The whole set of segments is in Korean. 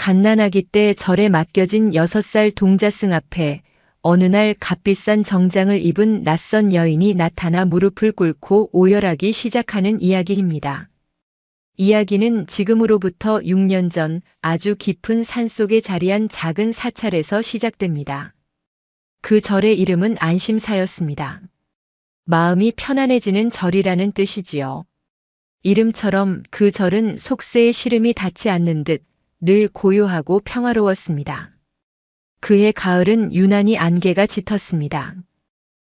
갓난아기 때 절에 맡겨진 6살 동자승 앞에 어느 날 값비싼 정장을 입은 낯선 여인이 나타나 무릎을 꿇고 오열하기 시작하는 이야기입니다. 이야기는 지금으로부터 6년 전 아주 깊은 산속에 자리한 작은 사찰에서 시작됩니다. 그 절의 이름은 안심사였습니다. 마음이 편안해지는 절이라는 뜻이지요. 이름처럼 그 절은 속세의 시름이 닿지 않는 듯 늘 고요하고 평화로웠습니다. 그해 가을은 유난히 안개가 짙었습니다.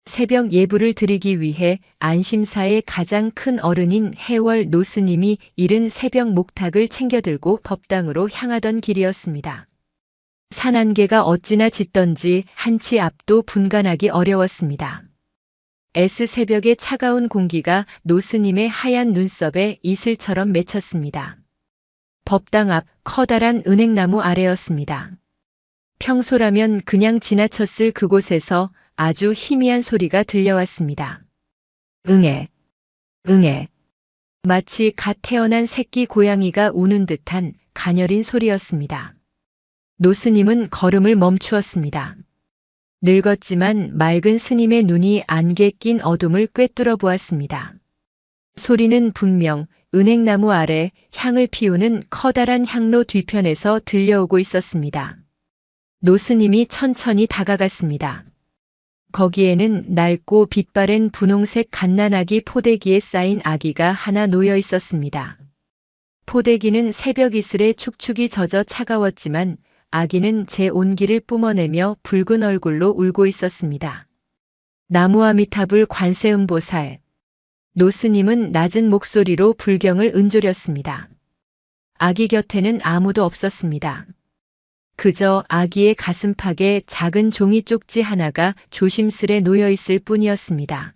새벽 예불을 드리기 위해 안심사의 가장 큰 어른인 해월 노스님이 이른 새벽 목탁을 챙겨들고 법당으로 향하던 길이었습니다. 산안개가 어찌나 짙던지 한치 앞도 분간하기 어려웠습니다. 새벽의 차가운 공기가 노스님의 하얀 눈썹에 이슬처럼 맺혔습니다. 법당 앞 커다란 은행나무 아래였습니다. 평소라면 그냥 지나쳤을 그곳에서 아주 희미한 소리가 들려왔습니다. 응애, 응애. 마치 갓 태어난 새끼 고양이가 우는 듯한 가녀린 소리였습니다. 노스님은 걸음을 멈추었습니다. 늙었지만 맑은 스님의 눈이 안개 낀 어둠을 꿰뚫어 보았습니다. 소리는 분명 은행나무 아래 향을 피우는 커다란 향로 뒤편에서 들려오고 있었습니다. 노스님이 천천히 다가갔습니다. 거기에는 낡고 빛바랜 분홍색 갓난아기 포대기에 쌓인 아기가 하나 놓여 있었습니다. 포대기는 새벽 이슬에 축축이 젖어 차가웠지만 아기는 제 온기를 뿜어내며 붉은 얼굴로 울고 있었습니다. 나무아미타불 관세음보살. 노스님은 낮은 목소리로 불경을 은조렸습니다. 아기 곁에는 아무도 없었습니다. 그저 아기의 가슴팍에 작은 종이 쪽지 하나가 조심스레 놓여 있을 뿐이었습니다.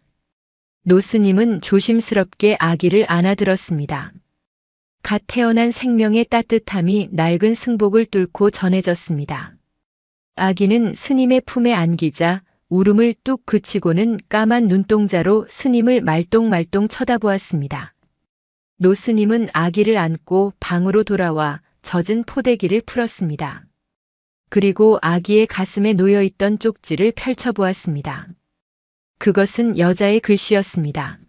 노스님은 조심스럽게 아기를 안아들었습니다. 갓 태어난 생명의 따뜻함이 낡은 승복을 뚫고 전해졌습니다. 아기는 스님의 품에 안기자 울음을 뚝 그치고는 까만 눈동자로 스님을 말똥말똥 쳐다보았습니다. 노스님은 아기를 안고 방으로 돌아와 젖은 포대기를 풀었습니다. 그리고 아기의 가슴에 놓여있던 쪽지를 펼쳐보았습니다. 그것은 여자의 글씨였습니다.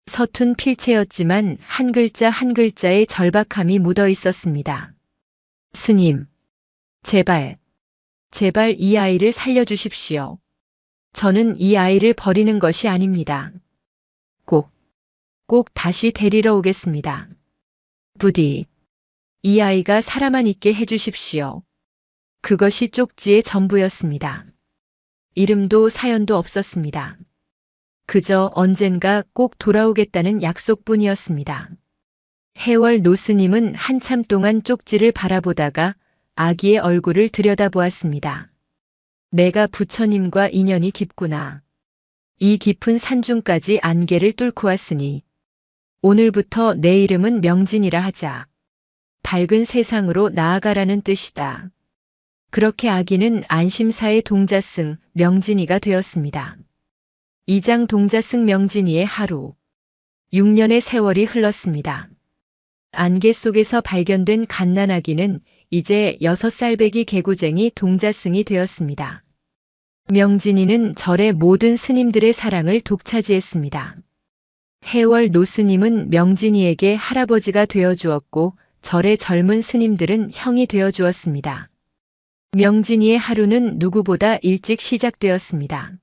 서툰 필체였지만 한 글자 한 글자에 절박함이 묻어 있었습니다. 스님, 제발 이 아이를 살려주십시오. 저는 이 아이를 버리는 것이 아닙니다. 꼭 다시 데리러 오겠습니다. 부디 이 아이가 살아만 있게 해주십시오. 그것이 쪽지의 전부였습니다. 이름도 사연도 없었습니다. 그저 언젠가 꼭 돌아오겠다는 약속뿐이었습니다. 해월 노스님은 한참 동안 쪽지를 바라보다가 아기의 얼굴을 들여다보았습니다. 내가 부처님과 인연이 깊구나. 이 깊은 산중까지 안개를 뚫고 왔으니 오늘부터 내 이름은 명진이라 하자. 밝은 세상으로 나아가라는 뜻이다. 그렇게 아기는 안심사의 동자승 명진이가 되었습니다. 이장 동자승 명진이의 하루. 6년의 세월이 흘렀습니다. 안개 속에서 발견된 갓난아기는 이제 6살배기 개구쟁이 동자승이 되었습니다. 명진이는 절의 모든 스님들의 사랑을 독차지했습니다. 해월 노스님은 명진이에게 할아버지가 되어주었고 절의 젊은 스님들은 형이 되어주었습니다. 명진이의 하루는 누구보다 일찍 시작되었습니다.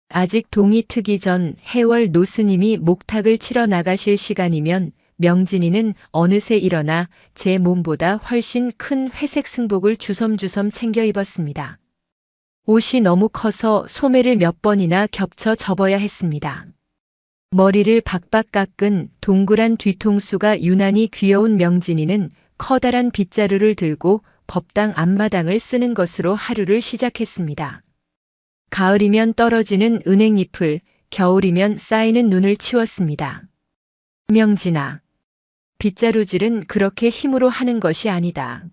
아직 동이 트기 전 해월 노스님이 목탁을 치러 나가실 시간이면 명진이는 어느새 일어나 제 몸보다 훨씬 큰 회색 승복을 주섬주섬 챙겨 입었습니다. 옷이 너무 커서 소매를 몇 번이나 겹쳐 접어야 했습니다. 머리를 박박 깎은 동그란 뒤통수가 유난히 귀여운 명진이는 커다란 빗자루를 들고 법당 앞마당을 쓰는 것으로 하루를 시작했습니다. 가을이면 떨어지는 은행잎을, 겨울이면 쌓이는 눈을 치웠습니다. 명진아, 빗자루질은 그렇게 힘으로 하는 것이 아니다.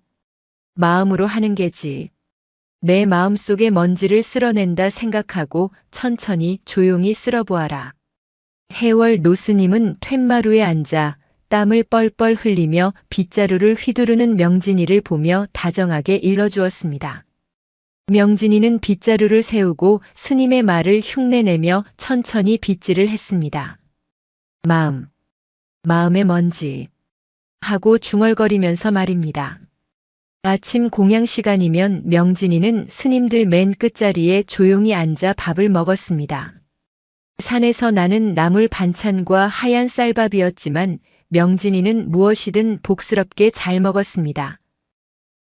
마음으로 하는 게지. 내 마음속의 먼지를 쓸어낸다 생각하고 천천히 조용히 쓸어보아라. 해월 노스님은 툇마루에 앉아 땀을 뻘뻘 흘리며 빗자루를 휘두르는 명진이를 보며 다정하게 일러주었습니다. 명진이는 빗자루를 세우고 스님의 말을 흉내내며 천천히 빗질을 했습니다. 마음의 먼지 하고 중얼거리면서 말입니다. 아침 공양 시간이면 명진이는 스님들 맨 끝자리에 조용히 앉아 밥을 먹었습니다. 산에서 나는 나물 반찬과 하얀 쌀밥이었지만 명진이는 무엇이든 복스럽게 잘 먹었습니다.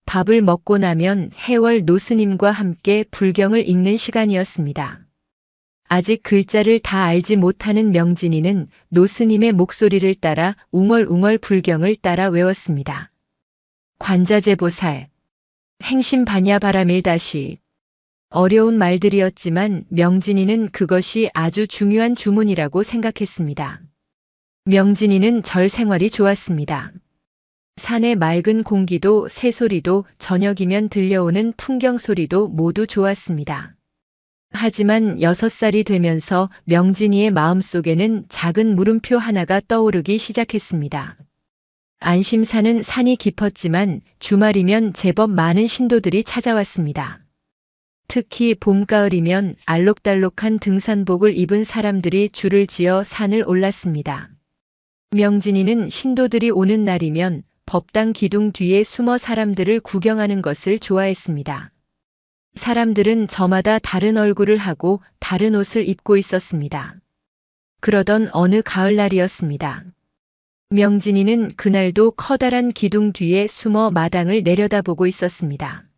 밥을 먹고 나면 해월 노스님과 함께 불경을 읽는 시간이었습니다. 아직 글자를 다 알지 못하는 명진이는 노스님의 목소리를 따라 웅얼웅얼 불경을 따라 외웠습니다. 관자재보살, 행심반야바라밀다시. 어려운 말들이었지만 명진이는 그것이 아주 중요한 주문이라고 생각했습니다. 명진이는 절 생활이 좋았습니다. 산의 맑은 공기도 새소리도 저녁이면 들려오는 풍경 소리도 모두 좋았습니다. 하지만 6살이 되면서 명진이의 마음속에는 작은 물음표 하나가 떠오르기 시작했습니다. 안심사는 산이 깊었지만 주말이면 제법 많은 신도들이 찾아왔습니다. 특히 봄가을이면 알록달록한 등산복을 입은 사람들이 줄을 지어 산을 올랐습니다. 명진이는 신도들이 오는 날이면 법당 기둥 뒤에 숨어 사람들을 구경하는 것을 좋아했습니다. 사람들은 저마다 다른 얼굴을 하고 다른 옷을 입고 있었습니다. 그러던 어느 가을날이었습니다. 명진이는 그날도 커다란 기둥 뒤에 숨어 마당을 내려다보고 있었습니다.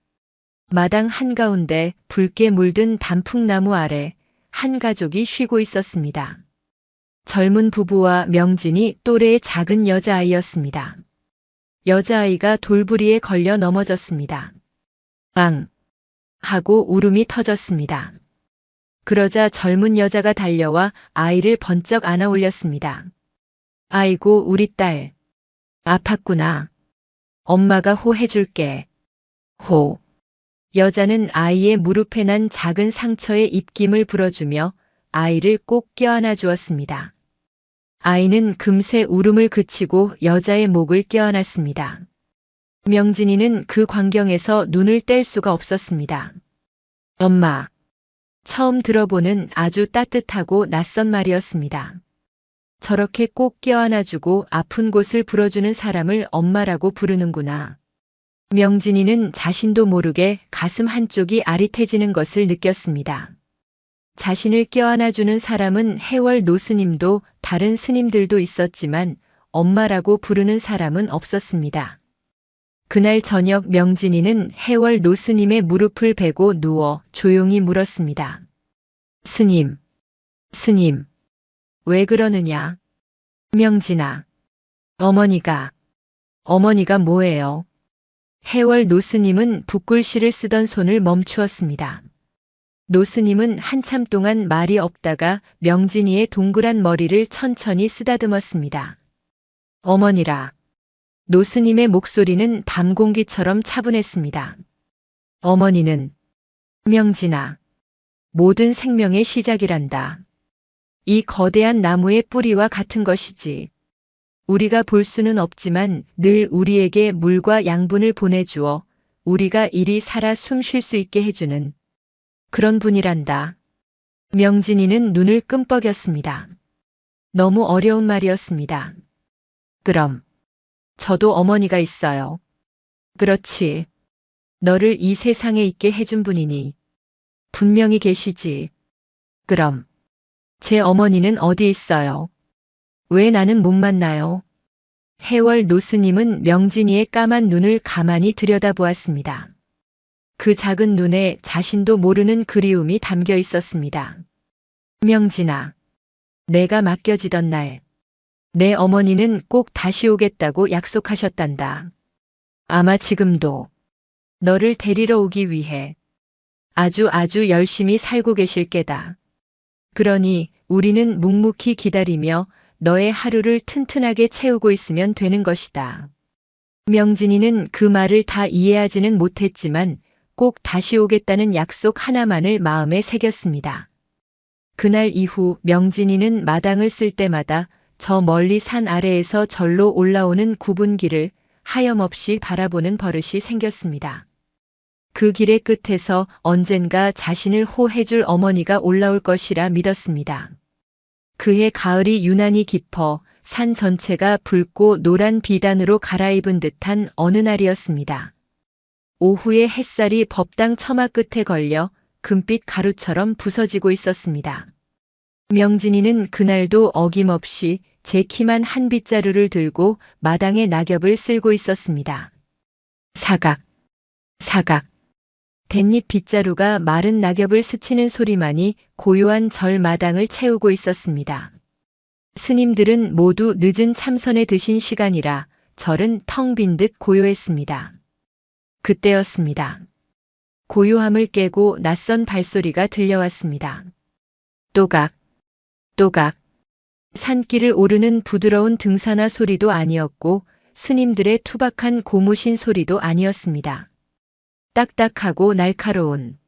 마당 한가운데 붉게 물든 단풍나무 아래 한 가족이 쉬고 있었습니다. 젊은 부부와 명진이 또래의 작은 여자아이였습니다. 여자아이가 돌부리에 걸려 넘어졌습니다. 앙! 하고 울음이 터졌습니다. 그러자 젊은 여자가 달려와 아이를 번쩍 안아 올렸습니다. 아이고 우리 딸. 아팠구나. 엄마가 호해줄게. 호. 여자는 아이의 무릎에 난 작은 상처에 입김을 불어주며 아이를 꼭 껴안아 주었습니다. 아이는 금세 울음을 그치고 여자의 목을 껴안았습니다. 명진이는 그 광경에서 눈을 뗄 수가 없었습니다. 엄마. 처음 들어보는 아주 따뜻하고 낯선 말이었습니다. 저렇게 꼭 껴안아주고 아픈 곳을 불어주는 사람을 엄마라고 부르는구나. 명진이는 자신도 모르게 가슴 한쪽이 아릿해지는 것을 느꼈습니다. 자신을 껴안아주는 사람은 해월 노스님도 다른 스님들도 있었지만 엄마라고 부르는 사람은 없었습니다. 그날 저녁 명진이는 해월 노스님의 무릎을 베고 누워 조용히 물었습니다. 스님, 왜 그러느냐? 명진아, 어머니가 뭐예요? 해월 노스님은 붓글씨를 쓰던 손을 멈추었습니다. 노스님은 한참 동안 말이 없다가 명진이의 동그란 머리를 천천히 쓰다듬었습니다. 어머니라. 노스님의 목소리는 밤 공기처럼 차분했습니다. 어머니는 명진아, 모든 생명의 시작이란다. 이 거대한 나무의 뿌리와 같은 것이지. 우리가 볼 수는 없지만 늘 우리에게 물과 양분을 보내주어 우리가 이리 살아 숨 쉴 수 있게 해주는 그런 분이란다. 명진이는 눈을 끔뻑였습니다. 너무 어려운 말이었습니다. 그럼 저도 어머니가 있어요. 그렇지. 너를 이 세상에 있게 해준 분이니 분명히 계시지. 그럼 제 어머니는 어디 있어요? 왜 나는 못 만나요? 해월 노스님은 명진이의 까만 눈을 가만히 들여다보았습니다. 그 작은 눈에 자신도 모르는 그리움이 담겨 있었습니다. 명진아, 내가 맡겨지던 날, 내 어머니는 꼭 다시 오겠다고 약속하셨단다. 아마 지금도 너를 데리러 오기 위해 아주 열심히 살고 계실 게다. 그러니 우리는 묵묵히 기다리며 너의 하루를 튼튼하게 채우고 있으면 되는 것이다. 명진이는 그 말을 다 이해하지는 못했지만 꼭 다시 오겠다는 약속 하나만을 마음에 새겼습니다. 그날 이후 명진이는 마당을 쓸 때마다 저 멀리 산 아래에서 절로 올라오는 굽은 길을 하염없이 바라보는 버릇이 생겼습니다. 그 길의 끝에서 언젠가 자신을 호해줄 어머니가 올라올 것이라 믿었습니다. 그해 가을이 유난히 깊어 산 전체가 붉고 노란 비단으로 갈아입은 듯한 어느 날이었습니다. 오후에 햇살이 법당 처마 끝에 걸려 금빛 가루처럼 부서지고 있었습니다. 명진이는 그날도 어김없이 제 키만 한 빗자루를 들고 마당에 낙엽을 쓸고 있었습니다. 사각, 사각. 댄잎 빗자루가 마른 낙엽을 스치는 소리만이 고요한 절 마당을 채우고 있었습니다. 스님들은 모두 늦은 참선에 드신 시간이라 절은 텅 빈 듯 고요했습니다. 그때였습니다. 고요함을 깨고 낯선 발소리가 들려왔습니다. 또각, 또각. 산길을 오르는 부드러운 등산화 소리도 아니었고 스님들의 투박한 고무신 소리도 아니었습니다. 딱딱하고 날카로운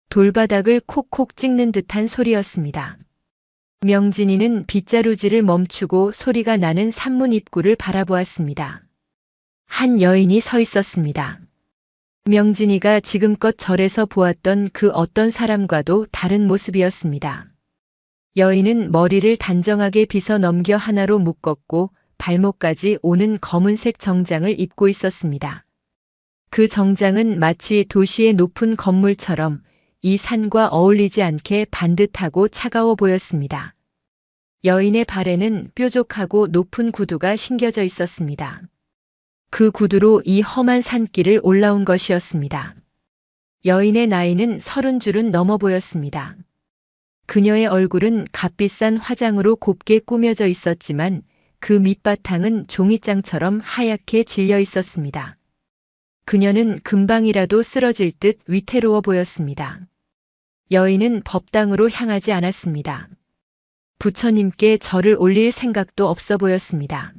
돌바닥을 콕콕 찍는 듯한 소리였습니다. 명진이는 빗자루질을 멈추고 소리가 나는 산문 입구를 바라보았습니다. 한 여인이 서 있었습니다. 명진이가 지금껏 절에서 보았던 그 어떤 사람과도 다른 모습이었습니다. 여인은 머리를 단정하게 빗어 넘겨 하나로 묶었고 발목까지 오는 검은색 정장을 입고 있었습니다. 그 정장은 마치 도시의 높은 건물처럼 이 산과 어울리지 않게 반듯하고 차가워 보였습니다. 여인의 발에는 뾰족하고 높은 구두가 신겨져 있었습니다. 그 구두로 이 험한 산길을 올라온 것이었습니다. 여인의 나이는 30줄은 넘어 보였습니다. 그녀의 얼굴은 값비싼 화장으로 곱게 꾸며져 있었지만 그 밑바탕은 종이장처럼 하얗게 질려 있었습니다. 그녀는 금방이라도 쓰러질 듯 위태로워 보였습니다. 여인은 법당으로 향하지 않았습니다. 부처님께 절을 올릴 생각도 없어 보였습니다.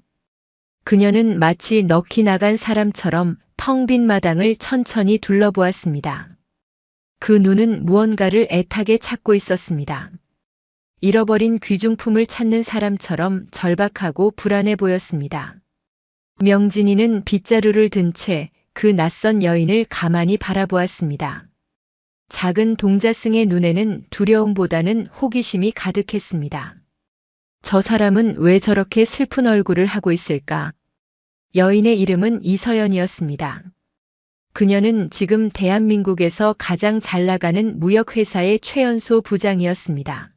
그녀는 마치 넋이 나간 사람처럼 텅 빈 마당을 천천히 둘러보았습니다. 그 눈은 무언가를 애타게 찾고 있었습니다. 잃어버린 귀중품을 찾는 사람처럼 절박하고 불안해 보였습니다. 명진이는 빗자루를 든 채 그 낯선 여인을 가만히 바라보았습니다. 작은 동자승의 눈에는 두려움보다는 호기심이 가득했습니다. 저 사람은 왜 저렇게 슬픈 얼굴을 하고 있을까? 여인의 이름은 이서연이었습니다. 그녀는 지금 대한민국에서 가장 잘 나가는 무역회사의 최연소 부장이었습니다.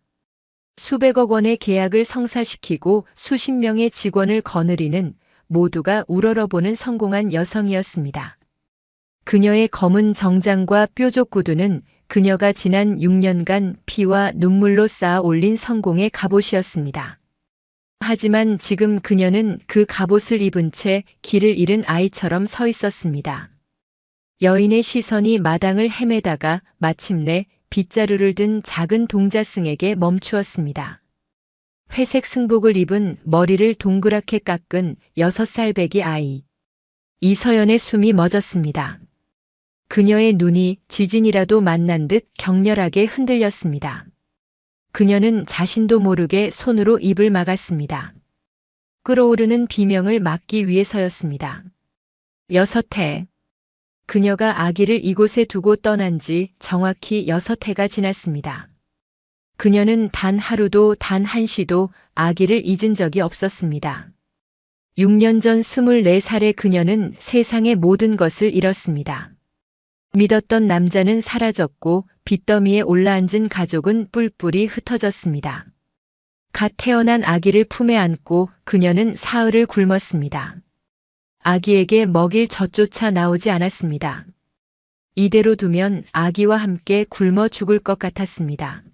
수백억 원의 계약을 성사시키고 수십 명의 직원을 거느리는 모두가 우러러보는 성공한 여성이었습니다. 그녀의 검은 정장과 뾰족 구두는 그녀가 지난 6년간 피와 눈물로 쌓아 올린 성공의 갑옷이었습니다. 하지만 지금 그녀는 그 갑옷을 입은 채 길을 잃은 아이처럼 서 있었습니다. 여인의 시선이 마당을 헤매다가 마침내 빗자루를 든 작은 동자승에게 멈추었습니다. 회색 승복을 입은 머리를 동그랗게 깎은 6살 배기 아이. 이서연의 숨이 멎었습니다. 그녀의 눈이 지진이라도 만난 듯 격렬하게 흔들렸습니다. 그녀는 자신도 모르게 손으로 입을 막았습니다. 끓어오르는 비명을 막기 위해서였습니다. 6해. 그녀가 아기를 이곳에 두고 떠난 지 정확히 6해가 지났습니다. 그녀는 단 하루도 단 한시도 아기를 잊은 적이 없었습니다. 6년 전 24살의 그녀는 세상의 모든 것을 잃었습니다. 믿었던 남자는 사라졌고 빚더미에 올라앉은 가족은 뿔뿔이 흩어졌습니다. 갓 태어난 아기를 품에 안고 그녀는 사흘을 굶었습니다. 아기에게 먹일 젖조차 나오지 않았습니다. 이대로 두면 아기와 함께 굶어 죽을 것 같았습니다.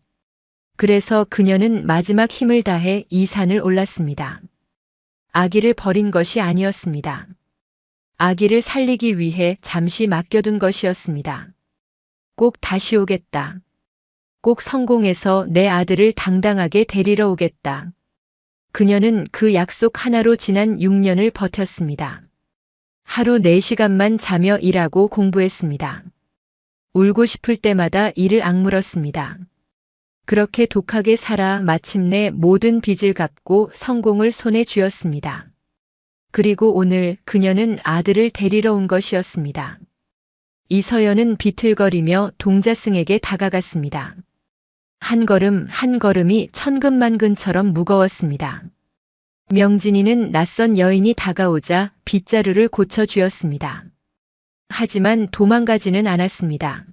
그래서 그녀는 마지막 힘을 다해 이 산을 올랐습니다. 아기를 버린 것이 아니었습니다. 아기를 살리기 위해 잠시 맡겨둔 것이었습니다. 꼭 다시 오겠다. 꼭 성공해서 내 아들을 당당하게 데리러 오겠다. 그녀는 그 약속 하나로 지난 6년을 버텼습니다. 하루 4시간만 자며 일하고 공부했습니다. 울고 싶을 때마다 이를 악물었습니다. 그렇게 독하게 살아 마침내 모든 빚을 갚고 성공을 손에 쥐었습니다. 그리고 오늘 그녀는 아들을 데리러 온 것이었습니다. 이서연은 비틀거리며 동자승에게 다가갔습니다. 한 걸음 한 걸음이 천근만근처럼 무거웠습니다. 명진이는 낯선 여인이 다가오자 빗자루를 고쳐주었습니다. 하지만 도망가지는 않았습니다.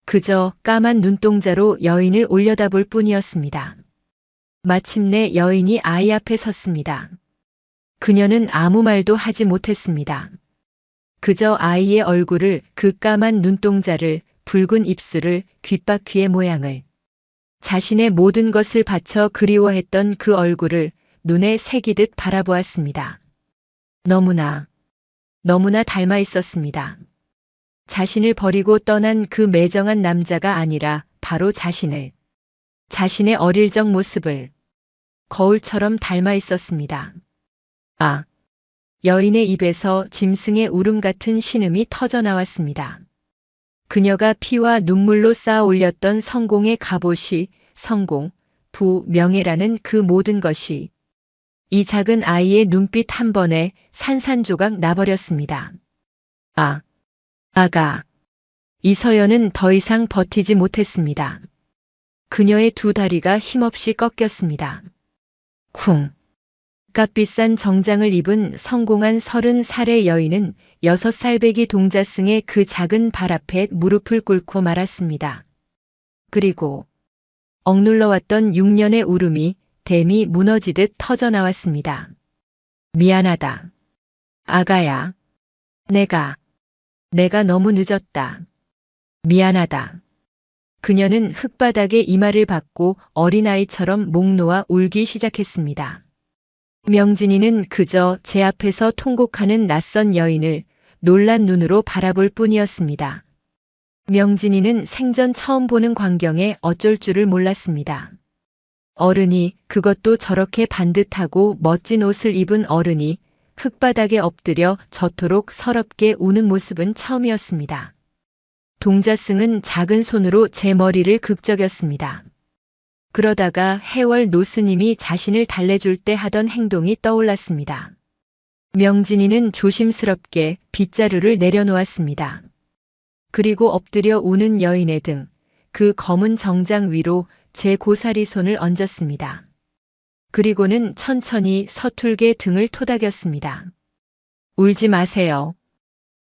그저 까만 눈동자로 여인을 올려다볼 뿐이었습니다. 마침내 여인이 아이 앞에 섰습니다. 그녀는 아무 말도 하지 못했습니다. 그저 아이의 얼굴을, 그 까만 눈동자를, 붉은 입술을, 귓바퀴의 모양을, 자신의 모든 것을 바쳐 그리워했던 그 얼굴을 눈에 새기듯 바라보았습니다. 너무나 닮아 있었습니다. 자신을 버리고 떠난 그 매정한 남자가 아니라 바로 자신의 어릴 적 모습을 거울처럼 닮아 있었습니다. 아! 여인의 입에서 짐승의 울음 같은 신음이 터져 나왔습니다. 그녀가 피와 눈물로 쌓아 올렸던 성공의 갑옷이, 성공, 부, 명예라는 그 모든 것이 이 작은 아이의 눈빛 한 번에 산산조각 나버렸습니다. 아가. 이서연은 더 이상 버티지 못했습니다. 그녀의 두 다리가 힘없이 꺾였습니다. 쿵. 값비싼 정장을 입은 성공한 30살의 여인은 6살배기 동자승의 그 작은 발 앞에 무릎을 꿇고 말았습니다. 그리고 억눌러왔던 6년의 울음이 댐이 무너지듯 터져 나왔습니다. 미안하다. 아가야. 내가 너무 늦었다. 미안하다. 그녀는 흙바닥에 이마를 박고 어린아이처럼 목 놓아 울기 시작했습니다. 명진이는 그저 제 앞에서 통곡하는 낯선 여인을 놀란 눈으로 바라볼 뿐이었습니다. 명진이는 생전 처음 보는 광경에 어쩔 줄을 몰랐습니다. 어른이, 그것도 저렇게 반듯하고 멋진 옷을 입은 어른이 흙바닥에 엎드려 저토록 서럽게 우는 모습은 처음이었습니다. 동자승은 작은 손으로 제 머리를 극적였습니다. 그러다가 해월 노스님이 자신을 달래줄 때 하던 행동이 떠올랐습니다. 명진이는 조심스럽게 빗자루를 내려놓았습니다. 그리고 엎드려 우는 여인의 등, 그 검은 정장 위로 제 고사리 손을 얹었습니다. 그리고는 천천히 서툴게 등을 토닥였습니다. 울지 마세요.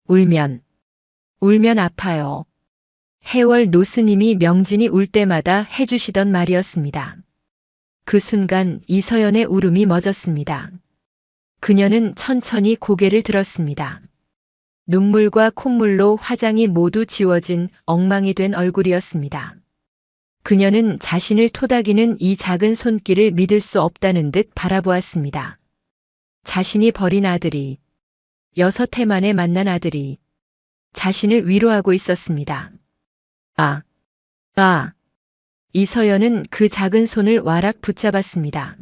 울면 아파요. 해월 노스님이 명진이 울 때마다 해주시던 말이었습니다. 그 순간 이서연의 울음이 멎었습니다. 그녀는 천천히 고개를 들었습니다. 눈물과 콧물로 화장이 모두 지워진 엉망이 된 얼굴이었습니다. 그녀는 자신을 토닥이는 이 작은 손길을 믿을 수 없다는 듯 바라보았습니다. 자신이 버린 아들이, 6해 만에 만난 아들이 자신을 위로하고 있었습니다. 이서연은 그 작은 손을 와락 붙잡았습니다.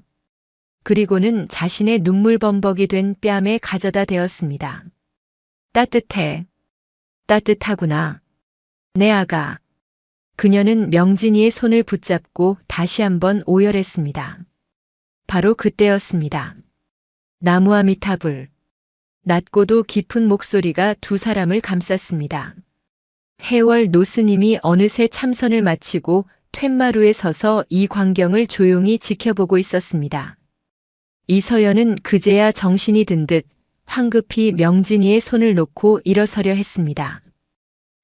그리고는 자신의 눈물 범벅이 된 뺨에 가져다 대었습니다. 따뜻하구나. 내 아가. 그녀는 명진이의 손을 붙잡고 다시 한번 오열했습니다. 바로 그때였습니다. 나무아미타불. 낮고도 깊은 목소리가 두 사람을 감쌌습니다. 해월 노스님이 어느새 참선을 마치고 툇마루에 서서 이 광경을 조용히 지켜보고 있었습니다. 이서연은 그제야 정신이 든 듯 황급히 명진이의 손을 놓고 일어서려 했습니다.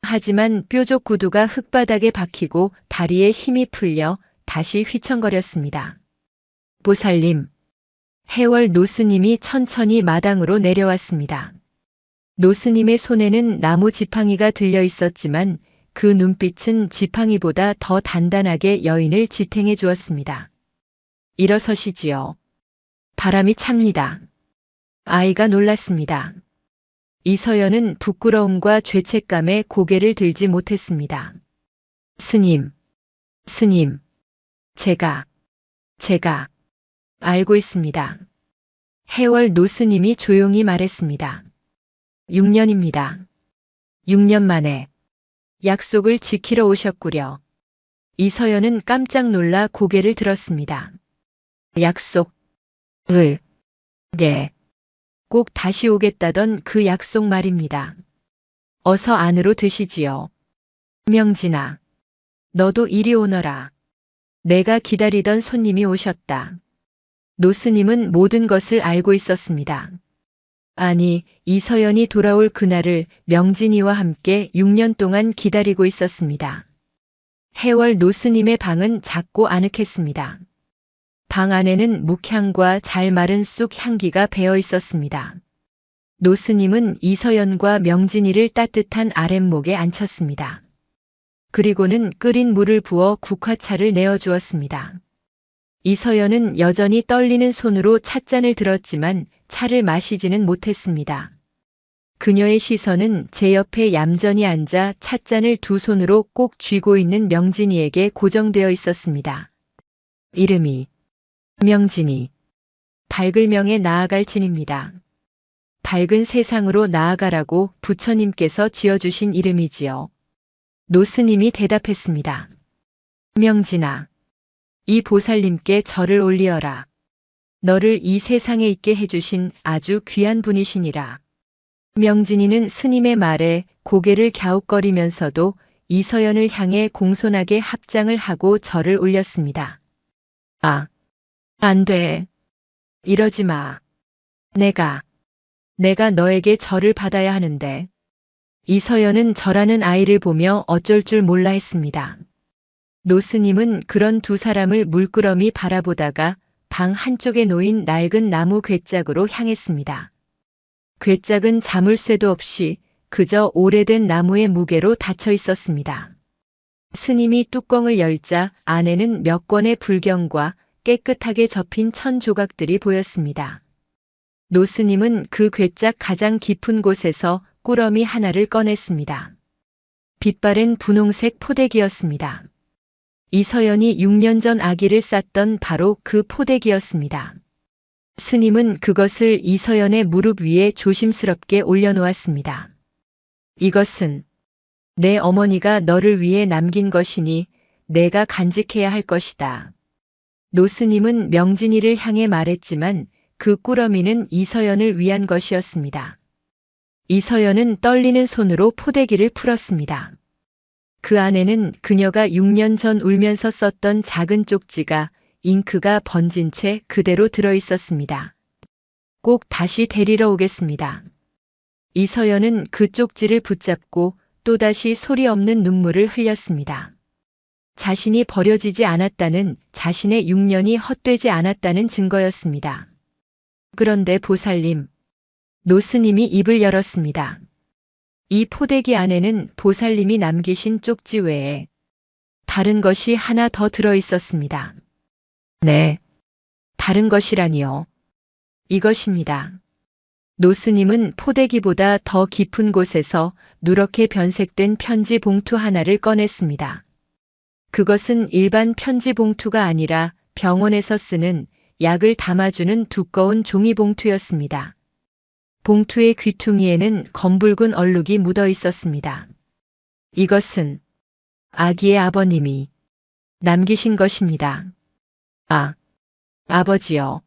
하지만 뾰족 구두가 흙바닥에 박히고 다리에 힘이 풀려 다시 휘청거렸습니다. 보살님. 해월 노스님이 천천히 마당으로 내려왔습니다. 노스님의 손에는 나무 지팡이가 들려 있었지만 그 눈빛은 지팡이보다 더 단단하게 여인을 지탱해 주었습니다. 일어서시지요. 바람이 찹니다. 아이가 놀랐습니다. 이서연은 부끄러움과 죄책감에 고개를 들지 못했습니다. 스님, 제가 알고 있습니다. 해월 노스님이 조용히 말했습니다. 6년입니다. 6년 만에 약속을 지키러 오셨구려. 이서연은 깜짝 놀라 고개를 들었습니다. 약속. 네. 꼭 다시 오겠다던 그 약속 말입니다. 어서 안으로 드시지요. 명진아. 너도 이리 오너라. 내가 기다리던 손님이 오셨다. 노스님은 모든 것을 알고 있었습니다. 아니, 이서연이 돌아올 그날을 명진이와 함께 6년 동안 기다리고 있었습니다. 해월 노스님의 방은 작고 아늑했습니다. 방 안에는 묵향과 잘 마른 쑥 향기가 배어 있었습니다. 노스님은 이서연과 명진이를 따뜻한 아랫목에 앉혔습니다. 그리고는 끓인 물을 부어 국화차를 내어주었습니다. 이서연은 여전히 떨리는 손으로 찻잔을 들었지만 차를 마시지는 못했습니다. 그녀의 시선은 제 옆에 얌전히 앉아 찻잔을 두 손으로 꼭 쥐고 있는 명진이에게 고정되어 있었습니다. 이름이 명진이. 밝을 명에 나아갈 진입니다. 밝은 세상으로 나아가라고 부처님께서 지어주신 이름이지요. 노스님이 대답했습니다. 명진아, 이 보살님께 절을 올리어라. 너를 이 세상에 있게 해주신 아주 귀한 분이시니라. 명진이는 스님의 말에 고개를 갸웃거리면서도 이서연을 향해 공손하게 합장을 하고 절을 올렸습니다. 아, 안 돼. 이러지 마. 내가 너에게 절을 받아야 하는데. 이서연은 저라는 아이를 보며 어쩔 줄 몰라 했습니다. 노스님은 그런 두 사람을 물끄러미 바라보다가 방 한쪽에 놓인 낡은 나무 괴짝으로 향했습니다. 괴짝은 자물쇠도 없이 그저 오래된 나무의 무게로 닫혀 있었습니다. 스님이 뚜껑을 열자 안에는 몇 권의 불경과 깨끗하게 접힌 천 조각들이 보였습니다. 노스님은 그 괴짝 가장 깊은 곳에서 꾸러미 하나를 꺼냈습니다. 빛바랜 분홍색 포대기였습니다. 이서연이 6년 전 아기를 쌌던 바로 그 포대기였습니다. 스님은 그것을 이서연의 무릎 위에 조심스럽게 올려놓았습니다. 이것은 내 어머니가 너를 위해 남긴 것이니 내가 간직해야 할 것이다. 노스님은 명진이를 향해 말했지만 그 꾸러미는 이서연을 위한 것이었습니다. 이서연은 떨리는 손으로 포대기를 풀었습니다. 그 안에는 그녀가 6년 전 울면서 썼던 작은 쪽지가 잉크가 번진 채 그대로 들어 있었습니다. 꼭 다시 데리러 오겠습니다. 이서연은 그 쪽지를 붙잡고 또다시 소리 없는 눈물을 흘렸습니다. 자신이 버려지지 않았다는, 자신의 6년이 헛되지 않았다는 증거였습니다. 그런데 보살님, 노스님이 입을 열었습니다. 이 포대기 안에는 보살님이 남기신 쪽지 외에 다른 것이 하나 더 들어 있었습니다. 네, 다른 것이라니요. 이것입니다. 노스님은 포대기보다 더 깊은 곳에서 누렇게 변색된 편지 봉투 하나를 꺼냈습니다. 그것은 일반 편지 봉투가 아니라 병원에서 쓰는 약을 담아주는 두꺼운 종이 봉투였습니다. 봉투의 귀퉁이에는 검붉은 얼룩이 묻어 있었습니다. 이것은 아기의 아버님이 남기신 것입니다. 아, 아버지요.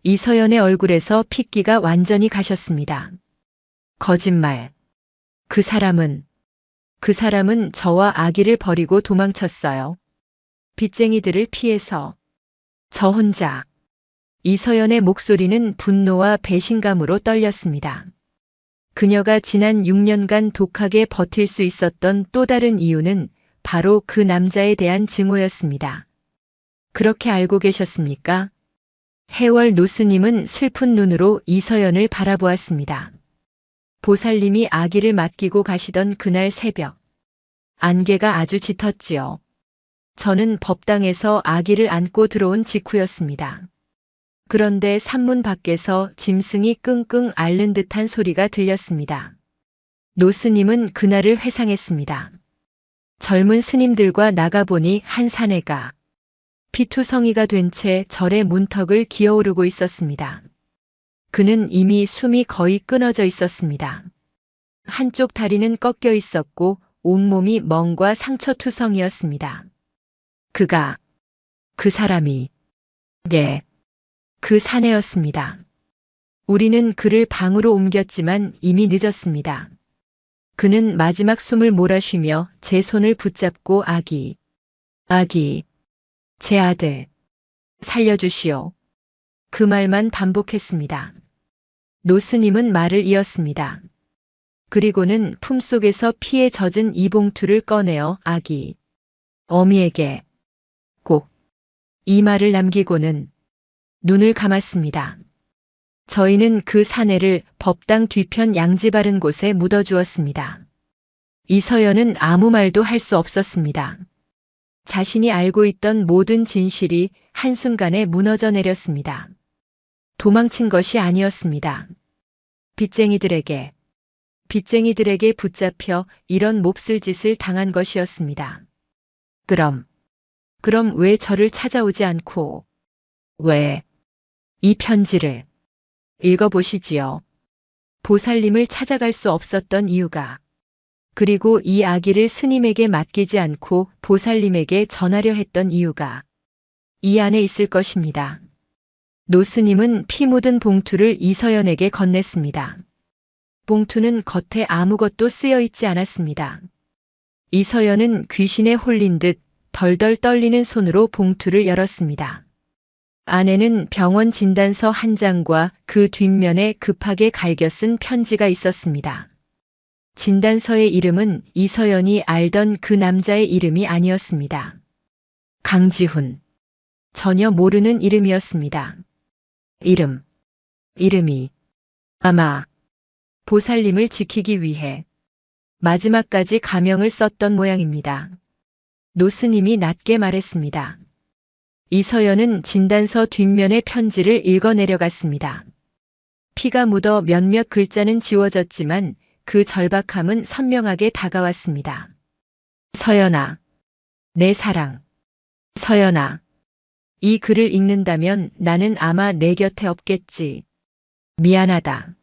이서연의 얼굴에서 핏기가 완전히 가셨습니다. 거짓말. 그 사람은 저와 아기를 버리고 도망쳤어요. 빚쟁이들을 피해서. 저 혼자. 이서연의 목소리는 분노와 배신감으로 떨렸습니다. 그녀가 지난 6년간 독하게 버틸 수 있었던 또 다른 이유는 바로 그 남자에 대한 증오였습니다. 그렇게 알고 계셨습니까? 해월 노스님은 슬픈 눈으로 이서연을 바라보았습니다. 보살님이 아기를 맡기고 가시던 그날 새벽. 안개가 아주 짙었지요. 저는 법당에서 아기를 안고 들어온 직후였습니다. 그런데 산문 밖에서 짐승이 끙끙 앓는 듯한 소리가 들렸습니다. 노스님은 그날을 회상했습니다. 젊은 스님들과 나가보니 한 사내가 피투성이가 된 채 절의 문턱을 기어오르고 있었습니다. 그는 이미 숨이 거의 끊어져 있었습니다. 한쪽 다리는 꺾여 있었고 온몸이 멍과 상처투성이었습니다. 그가, 그 사람이, 네, 그 사내였습니다. 우리는 그를 방으로 옮겼지만 이미 늦었습니다. 그는 마지막 숨을 몰아쉬며 제 손을 붙잡고 아기, 제 아들, 살려주시오. 그 말만 반복했습니다. 노스님은 말을 이었습니다. 그리고는 품속에서 피에 젖은 이 봉투를 꺼내어 아기, 어미에게 꼭 이 말을 남기고는 눈을 감았습니다. 저희는 그 사내를 법당 뒤편 양지 바른 곳에 묻어주었습니다. 이서연은 아무 말도 할 수 없었습니다. 자신이 알고 있던 모든 진실이 한순간에 무너져 내렸습니다. 도망친 것이 아니었습니다. 빚쟁이들에게 붙잡혀 이런 몹쓸 짓을 당한 것이었습니다. 그럼 왜 저를 찾아오지 않고, 왜 이 편지를 읽어보시지요. 보살님을 찾아갈 수 없었던 이유가, 그리고 이 아기를 스님에게 맡기지 않고 보살님에게 전하려 했던 이유가 이 안에 있을 것입니다. 노스님은 피 묻은 봉투를 이서연에게 건넸습니다. 봉투는 겉에 아무것도 쓰여 있지 않았습니다. 이서연은 귀신에 홀린 듯 덜덜 떨리는 손으로 봉투를 열었습니다. 안에는 병원 진단서 한 장과 그 뒷면에 급하게 갈겨 쓴 편지가 있었습니다. 진단서의 이름은 이서연이 알던 그 남자의 이름이 아니었습니다. 강지훈. 전혀 모르는 이름이었습니다. 이름이 아마 보살님을 지키기 위해 마지막까지 가명을 썼던 모양입니다. 노스님이 낮게 말했습니다. 이서연은 진단서 뒷면의 편지를 읽어 내려갔습니다. 피가 묻어 몇몇 글자는 지워졌지만 그 절박함은 선명하게 다가왔습니다. 서연아, 내 사랑. 서연아, 이 글을 읽는다면 나는 아마 내 곁에 없겠지. 미안하다.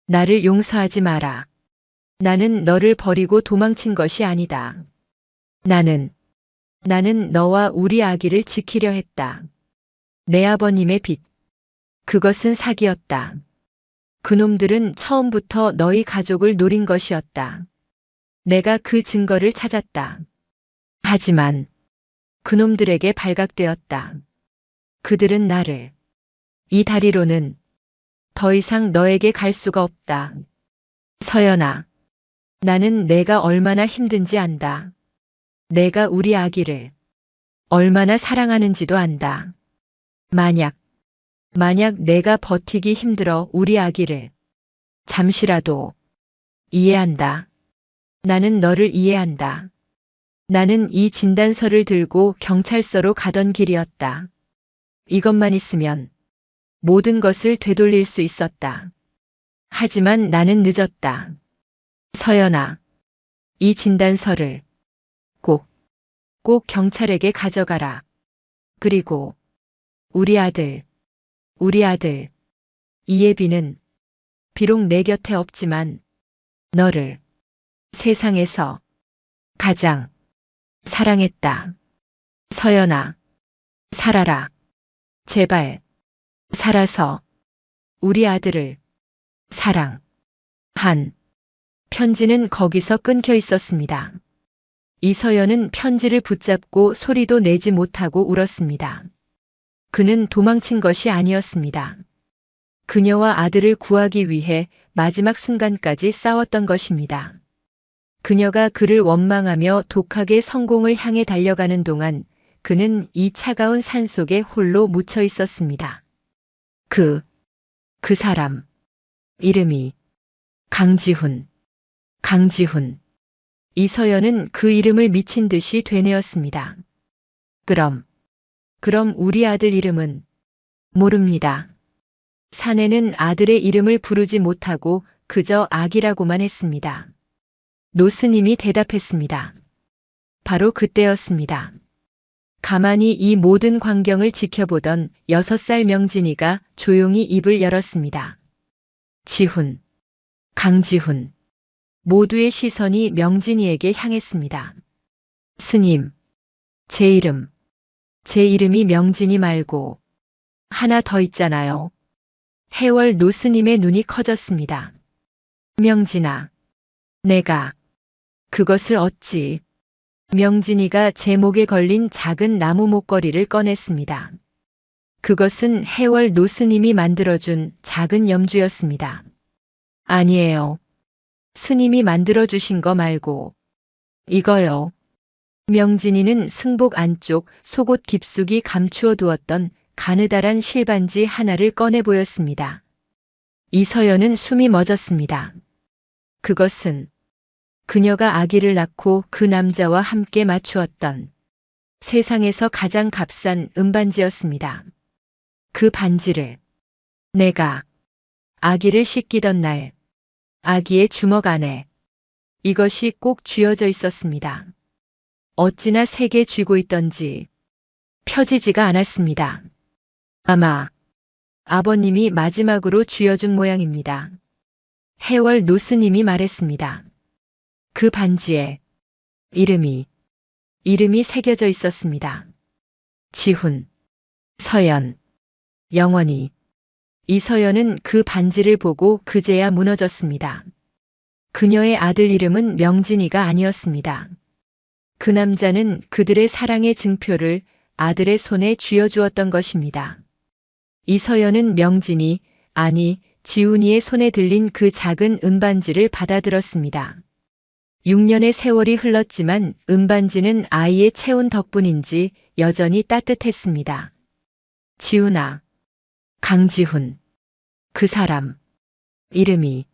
나를 용서하지 마라. 나는 너를 버리고 도망친 것이 아니다. 나는 너와 우리 아기를 지키려 했다. 내 아버님의 빚. 그것은 사기였다. 그놈들은 처음부터 너희 가족을 노린 것이었다. 내가 그 증거를 찾았다. 하지만 그놈들에게 발각되었다. 그들은 나를, 이 다리로는 더 이상 너에게 갈 수가 없다. 서연아, 나는 내가 얼마나 힘든지 안다. 내가 우리 아기를 얼마나 사랑하는지도 안다. 만약 내가 버티기 힘들어 우리 아기를 잠시라도 이해한다. 나는 너를 이해한다. 나는 이 진단서를 들고 경찰서로 가던 길이었다. 이것만 있으면 모든 것을 되돌릴 수 있었다. 하지만 나는 늦었다. 서연아, 이 진단서를 꼭 경찰에게 가져가라. 그리고 우리 아들, 이예빈은 비록 내 곁에 없지만 너를 세상에서 가장 사랑했다. 서연아, 살아라. 제발, 살아서 우리 아들을 사랑. 편지는 거기서 끊겨 있었습니다. 이서연은 편지를 붙잡고 소리도 내지 못하고 울었습니다. 그는 도망친 것이 아니었습니다. 그녀와 아들을 구하기 위해 마지막 순간까지 싸웠던 것입니다. 그녀가 그를 원망하며 독하게 성공을 향해 달려가는 동안 그는 이 차가운 산속에 홀로 묻혀 있었습니다. 그 사람. 이름이 강지훈. 이서연은 그 이름을 미친 듯이 되뇌었습니다. 그럼 우리 아들 이름은? 모릅니다. 사내는 아들의 이름을 부르지 못하고 그저 아기라고만 했습니다. 노스님이 대답했습니다. 바로 그때였습니다. 가만히 이 모든 광경을 지켜보던 6살 명진이가 조용히 입을 열었습니다. 지훈, 강지훈. 모두의 시선이 명진이에게 향했습니다. 스님, 제 이름 제 이름이 명진이 말고 하나 더 있잖아요. 해월 노스님의 눈이 커졌습니다. 명진아, 내가 그것을 어찌. 명진이가 제 목에 걸린 작은 나무 목걸이를 꺼냈습니다. 그것은 해월 노스님이 만들어준 작은 염주였습니다. 아니에요. 스님이 만들어주신 거 말고 이거요. 명진이는 승복 안쪽 속옷 깊숙이 감추어 두었던 가느다란 실반지 하나를 꺼내 보였습니다. 이서연은 숨이 멎었습니다. 그것은 그녀가 아기를 낳고 그 남자와 함께 맞추었던 세상에서 가장 값싼 은반지였습니다. 그 반지를 내가 아기를 씻기던 날 아기의 주먹 안에 이것이 꼭 쥐어져 있었습니다. 어찌나 세게 쥐고 있던지 펴지지가 않았습니다. 아마 아버님이 마지막으로 쥐어준 모양입니다. 해월 노스님이 말했습니다. 그 반지에 이름이 새겨져 있었습니다. 지훈, 서연, 영원히. 이서연은 그 반지를 보고 그제야 무너졌습니다. 그녀의 아들 이름은 명진이가 아니었습니다. 그 남자는 그들의 사랑의 증표를 아들의 손에 쥐어주었던 것입니다. 이서연은 명진이, 아니 지훈이의 손에 들린 그 작은 은반지를 받아들었습니다. 6년의 세월이 흘렀지만 은반지는 아이의 체온 덕분인지 여전히 따뜻했습니다. 지훈아, 강지훈, 그 사람, 이름이.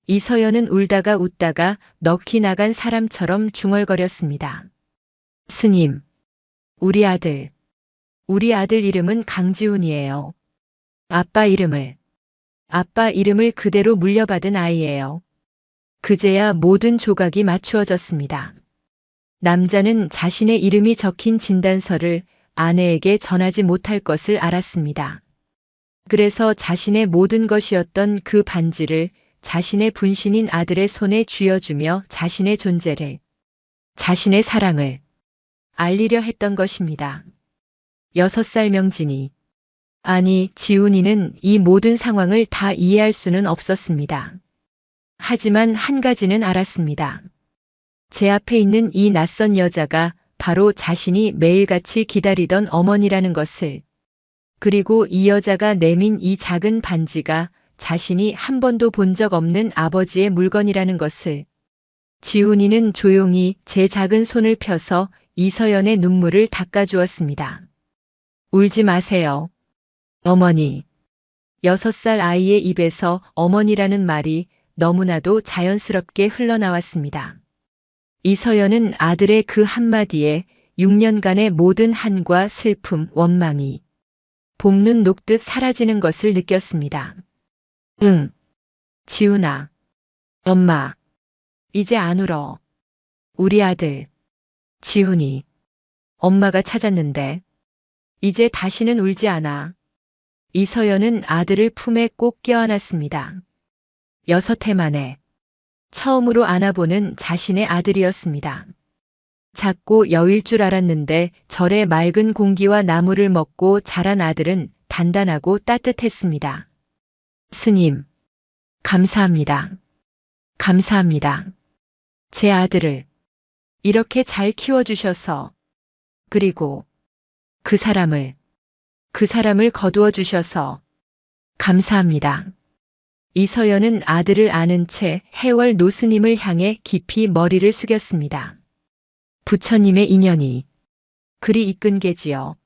이서연은 울다가 웃다가 넋이 나간 사람처럼 중얼거렸습니다. 스님, 우리 아들 이름은 강지훈이에요. 아빠 이름을 그대로 물려받은 아이예요. 그제야 모든 조각이 맞추어졌습니다. 남자는 자신의 이름이 적힌 진단서를 아내에게 전하지 못할 것을 알았습니다. 그래서 자신의 모든 것이었던 그 반지를 자신의 분신인 아들의 손에 쥐어주며 자신의 존재를, 자신의 사랑을 알리려 했던 것입니다. 6살 명진이, 아니 지훈이는 이 모든 상황을 다 이해할 수는 없었습니다. 하지만 한 가지는 알았습니다. 제 앞에 있는 이 낯선 여자가 바로 자신이 매일같이 기다리던 어머니라는 것을, 그리고 이 여자가 내민 이 작은 반지가 자신이 한 번도 본 적 없는 아버지의 물건이라는 것을. 지훈이는 조용히 제 작은 손을 펴서 이서연의 눈물을 닦아주었습니다. 울지 마세요. 어머니. 6살 아이의 입에서 어머니라는 말이 너무나도 자연스럽게 흘러나왔습니다. 이서연은 아들의 그 한마디에 6년간의 모든 한과 슬픔, 원망이 봄눈 녹듯 사라지는 것을 느꼈습니다. 응. 지훈아. 엄마. 이제 안 울어. 우리 아들. 지훈이. 엄마가 찾았는데. 이제 다시는 울지 않아. 이서연은 아들을 품에 꼭 껴안았습니다. 6해 만에 처음으로 안아보는 자신의 아들이었습니다. 작고 여일 줄 알았는데 절의 맑은 공기와 나무를 먹고 자란 아들은 단단하고 따뜻했습니다. 스님, 감사합니다. 감사합니다. 제 아들을 이렇게 잘 키워주셔서, 그리고 그 사람을 거두어 주셔서 감사합니다. 이서연은 아들을 안은 채 해월 노스님을 향해 깊이 머리를 숙였습니다. 부처님의 인연이 그리 이끈 게지요.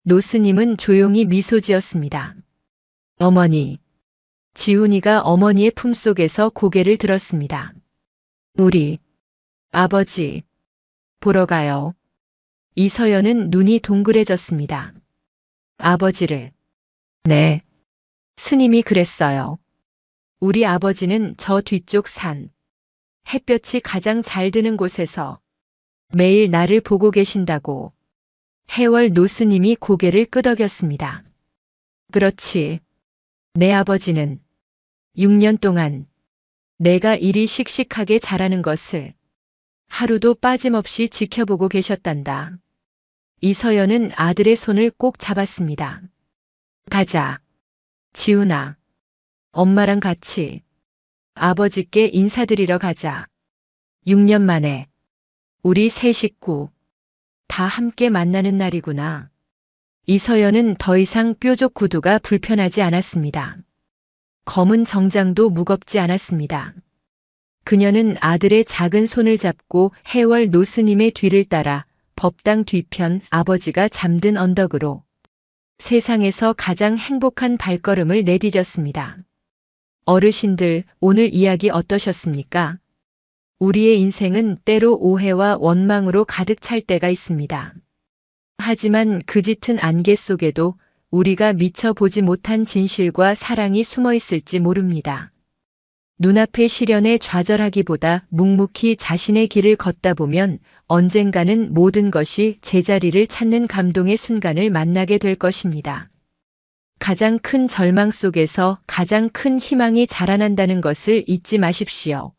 노스님은 조용히 미소 지었습니다. 어머니. 지훈이가 어머니의 품속에서 고개를 들었습니다. 우리 아버지 보러 가요. 이서연은 눈이 동그래졌습니다. 아버지를. 네. 스님이 그랬어요. 우리 아버지는 저 뒤쪽 산, 햇볕이 가장 잘 드는 곳에서 매일 나를 보고 계신다고. 해월 노스님이 고개를 끄덕였습니다. 그렇지. 내 아버지는 6년 동안 내가 이리 씩씩하게 자라는 것을 하루도 빠짐없이 지켜보고 계셨단다. 이서연은 아들의 손을 꼭 잡았습니다. 가자. 지훈아. 엄마랑 같이 아버지께 인사드리러 가자. 6년 만에 우리 세 식구 다 함께 만나는 날이구나. 이서연은 더 이상 뾰족 구두가 불편하지 않았습니다. 검은 정장도 무겁지 않았습니다. 그녀는 아들의 작은 손을 잡고 해월 노스님의 뒤를 따라 법당 뒤편 아버지가 잠든 언덕으로 세상에서 가장 행복한 발걸음을 내디뎠습니다. 어르신들, 오늘 이야기 어떠셨습니까? 우리의 인생은 때로 오해와 원망으로 가득 찰 때가 있습니다. 하지만 그 짙은 안개 속에도 우리가 미처 보지 못한 진실과 사랑이 숨어 있을지 모릅니다. 눈앞의 시련에 좌절하기보다 묵묵히 자신의 길을 걷다 보면 언젠가는 모든 것이 제자리를 찾는 감동의 순간을 만나게 될 것입니다. 가장 큰 절망 속에서 가장 큰 희망이 자라난다는 것을 잊지 마십시오.